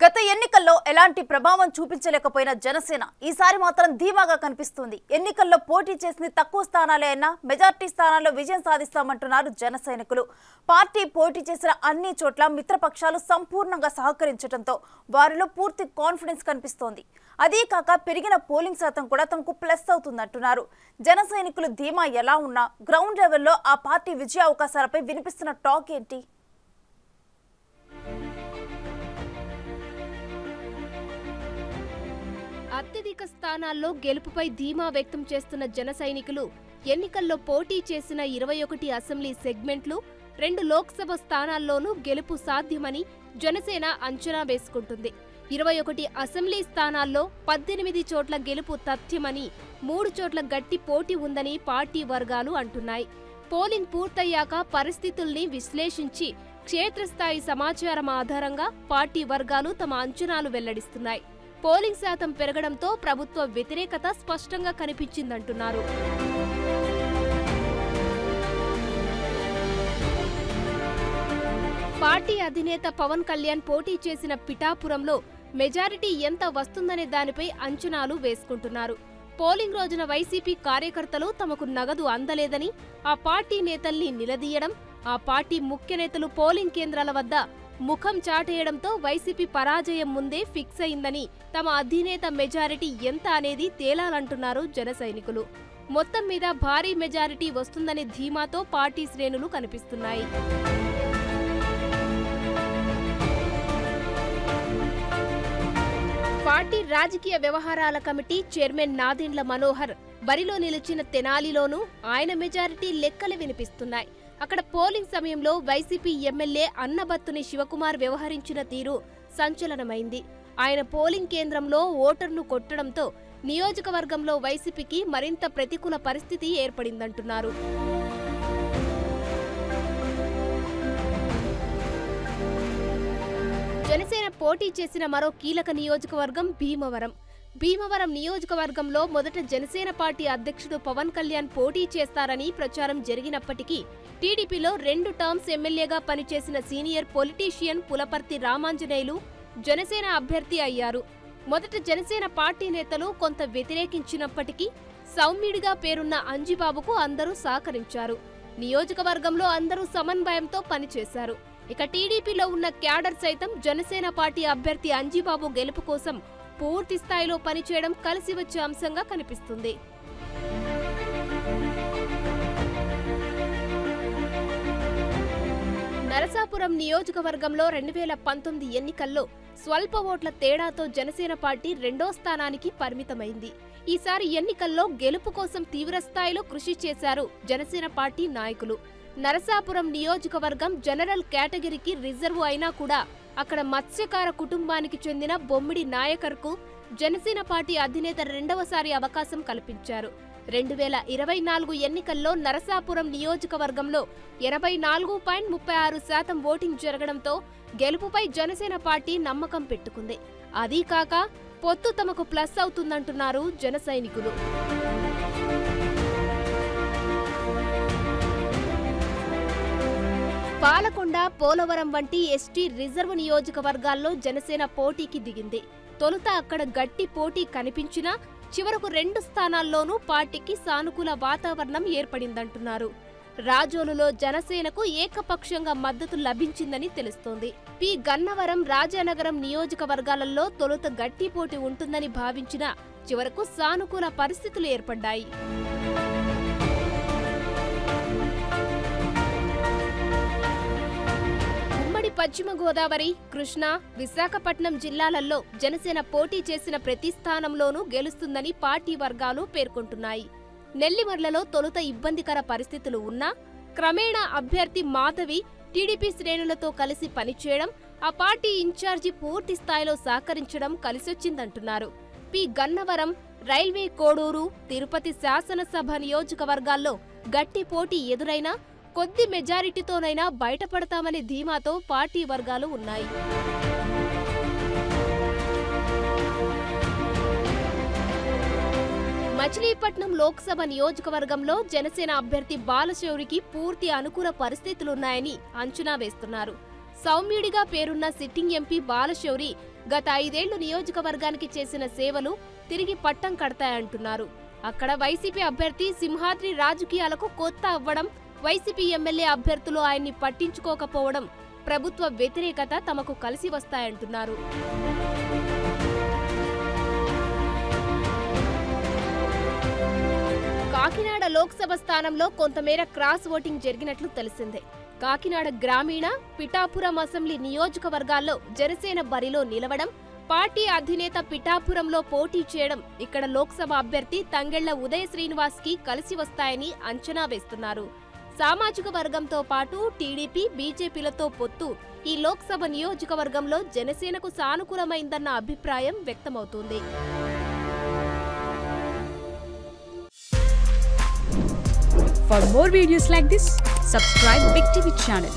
గత ఎన్నికల్లో ఎలాంటి ప్రభావం చూపించలేకపోయిన జనసేన ఈసారి మాత్రం ధీమాగా కనిపిస్తుంది. ఎన్నికల్లో పోటీ చేసిన తక్కువ స్థానాలే అయినా మెజార్టీ స్థానాల్లో విజయం సాధిస్తామంటున్నారు జన సైనికులు. పార్టీ పోటీ చేసిన అన్ని చోట్ల మిత్రపక్షాలు సంపూర్ణంగా సహకరించడంతో వారిలో పూర్తి కాన్ఫిడెన్స్ కనిపిస్తోంది. అదే కాక పెరిగిన పోలింగ్ శాతం కూడా తమకు ప్లస్ అవుతుందంటున్నారు. జన సైనికులు ధీమా ఎలా ఉన్నా గ్రౌండ్ లెవెల్లో ఆ పార్టీ విజయ అవకాశాలపై వినిపిస్తున్న టాక్ ఏంటి? అత్యధిక స్థానాల్లో గెలుపుపై ధీమా వ్యక్తం చేస్తున్న జన సైనికులు ఎన్నికల్లో పోటీ చేసిన 21 అసెంబ్లీ సెగ్మెంట్లు 2 లోక్సభ స్థానాల్లోనూ గెలుపు సాధ్యమని జనసేన అంచనా వేసుకుంటుంది. 21 అసెంబ్లీ స్థానాల్లో 18 చోట్ల గెలుపు తథ్యమని 3 చోట్ల గట్టి పోటీ ఉందని పార్టీ వర్గాలు అంటున్నాయి. పోలింగ్ పూర్తయ్యాక పరిస్థితుల్ని విశ్లేషించి క్షేత్రస్థాయి సమాచారం ఆధారంగా పార్టీ వర్గాలు తమ అంచనాలు వెల్లడిస్తున్నాయి. పోలింగ్ శాతం పెరగడంతో ప్రభుత్వ వ్యతిరేకత స్పష్టంగా కనిపించిందంటున్నారు. పార్టీ అధినేత పవన్ కళ్యాణ్ పోటీ చేసిన పిఠాపురంలో మెజారిటీ ఎంత వస్తుందనే దానిపై అంచనాలు వేసుకుంటున్నారు. పోలింగ్ రోజున వైసీపీ కార్యకర్తలు తమకు నగదు అందలేదని ఆ పార్టీ నేతల్ని నిలదీయడం, ఆ పార్టీ ముఖ్య నేతలు పోలింగ్ కేంద్రాల వద్ద ముఖం చాటేయడంతో వైసీపీ పరాజయం ముందే ఫిక్స్ అయిందని, తమ అధినేత మెజారిటీ ఎంత అనేది తేలాలంటున్నారు జన సైనికులు. మొత్తం మీద భారీ మెజారిటీ వస్తుందనే ధీమాతో పార్టీ శ్రేణులు కనిపిస్తున్నాయి. పార్టీ రాజకీయ వ్యవహారాల కమిటీ చైర్మన్ నాదెండ్ల మనోహర్ బరిలో నిలిచిన తెనాలిలోనూ ఆయన మెజారిటీ లెక్కలు వినిపిస్తున్నాయి. అక్కడ పోలింగ్ సమయంలో వైసీపీ ఎమ్మెల్యే అన్నబత్తుని శివకుమార్ వ్యవహరించిన తీరు సంచలనమైంది. ఆయన పోలింగ్ కేంద్రంలో ఓటర్ను కొట్టడంతో నియోజకవర్గంలో వైసీపీకి మరింత ప్రతికూల పరిస్థితి ఏర్పడిందంటున్నారు. జనసేన పోటీ చేసిన మరో కీలక నియోజకవర్గం భీమవరం నియోజకవర్గంలో మొదట జనసేన పార్టీ అధ్యక్షుడు పవన్ కళ్యాణ్ పోటీ చేస్తారని ప్రచారం జరిగినప్పటికీ టీడీపీలో 2 టర్మ్స్ ఎమ్మెల్యేగా పనిచేసిన సీనియర్ పొలిటీషియన్ పులపర్తి రామాంజనేయులు జనసేన అభ్యర్థి అయ్యారు. మొదట జనసేన పార్టీ నేతలు కొంత వ్యతిరేకించినప్పటికీ సౌమ్యుడిగా పేరున్న అంజిబాబుకు అందరూ సహకరించారు. నియోజకవర్గంలో అందరూ సమన్వయంతో పనిచేశారు. ఇక టీడీపీలో ఉన్న క్యాడర్ సైతం జనసేన పార్టీ అభ్యర్థి అంజిబాబు గెలుపు కోసం పూర్తి స్థాయిలో పనిచేయడం కలిసి వచ్చే అంశంగా కనిపిస్తుంది. నరసాపురం నియోజకవర్గంలో 2019 ఎన్నికల్లో స్వల్ప ఓట్ల తేడాతో జనసేన పార్టీ 2వ స్థానానికి పరిమితమైంది. ఈసారి ఎన్నికల్లో గెలుపు కోసం తీవ్రస్థాయిలో కృషి చేశారు జనసేన పార్టీ నాయకులు. నరసాపురం నియోజకవర్గం జనరల్ కేటగిరీకి రిజర్వ్ అయినా కూడా అక్కడ మత్స్యకార కుటుంబానికి చెందిన బొమ్మిడి నాయకర్కు జనసేన పార్టీ అధినేత 2వసారి అవకాశం కల్పించారు. 2024 ఎన్నికల్లో నరసాపురం నియోజకవర్గంలో 84.36% ఓటింగ్ జరగడంతో గెలుపుపై జనసేన పార్టీ నమ్మకం పెట్టుకుంది. అదీ కాక పొత్తు తమకు ప్లస్ అవుతుందంటున్నారు జన సైనికులు. పాలకొండ, పోలవరం వంటి ఎస్టీ రిజర్వ్ నియోజకవర్గాల్లో జనసేన పోటీకి దిగింది. తొలుత అక్కడ గట్టి పోటీ కనిపించినా చివరకు 2 స్థానాల్లోనూ పార్టీకి సానుకూల వాతావరణం ఏర్పడిందంటున్నారు. రాజోలులో జనసేనకు ఏకపక్షంగా మద్దతు లభించిందని తెలుస్తోంది. పి గన్నవరం, రాజానగరం నియోజకవర్గాలలో తొలుత గట్టి పోటీ ఉంటుందని భావించినా చివరకు సానుకూల పరిస్థితులు ఏర్పడ్డాయి. పశ్చిమ గోదావరి, కృష్ణా, విశాఖపట్నం జిల్లాలలో జనసేన పోటీ చేసిన ప్రతి స్థానంలోనూ గెలుస్తుందని పార్టీ వర్గాలు పేర్కొంటున్నాయి. నెల్లిమర్లలో తొలుత ఇబ్బందికర పరిస్థితులు ఉన్నా క్రమేణా అభ్యర్థి మాధవి టీడీపీ శ్రేణులతో కలిసి పనిచేయడం, ఆ పార్టీ ఇన్ఛార్జి పూర్తి స్థాయిలో సహకరించడం కలిసొచ్చిందంటున్నారు. పి గన్నవరం, రైల్వే కోడూరు, తిరుపతి శాసనసభ నియోజకవర్గాల్లో గట్టి పోటీ ఎదురైనా కొద్ది మెజారిటీతోనైనా బయటపడతామనే ధీమాతో పార్టీ వర్గాలు ఉన్నాయి. మచిలీపట్నం లోక్సభ నియోజకవర్గంలో జనసేన అభ్యర్థి బాలశౌరికి పూర్తి అనుకూల పరిస్థితులున్నాయని అంచనా వేస్తున్నారు. సౌమ్యుడిగా పేరున్న సిట్టింగ్ ఎంపీ బాలశౌరి గత 5 ఏళ్లు నియోజకవర్గానికి చేసిన సేవలు తిరిగి పట్టం కడతాయంటున్నారు. అక్కడ వైసీపీ అభ్యర్థి సింహాద్రి రాజకీయాలకు కొత్త అవ్వడం, వైసీపీ ఎమ్మెల్యే అభ్యర్థులు ఆయన్ని పట్టించుకోకపోవడం, ప్రభుత్వ వ్యతిరేకత తమకు కలిసి వస్తాయంటున్నారు. కాకినాడ లోక్సభ స్థానంలో కొంతమేర క్రాస్ ఓటింగ్ జరిగినట్లు తెలిసిందే. కాకినాడ గ్రామీణ, పిఠాపురం అసెంబ్లీ నియోజకవర్గాల్లో జనసేన బరిలో నిలవడం, పార్టీ అధినేత పిఠాపురంలో పోటీ చేయడం ఇక్కడ లోక్సభ అభ్యర్థి తంగెళ్ల ఉదయ శ్రీనివాస్ కి కలిసి వస్తాయని అంచనా వేస్తున్నారు. సామాజిక వర్గంతో పాటు టీడీపీ, బీజేపీలతో పొత్తు ఈ లోక్సభ నియోజకవర్గంలో జనసేనకు సానుకూలమైందన్న అభిప్రాయం వ్యక్తమవుతోంది. For more videos like this, subscribe Big TV channel.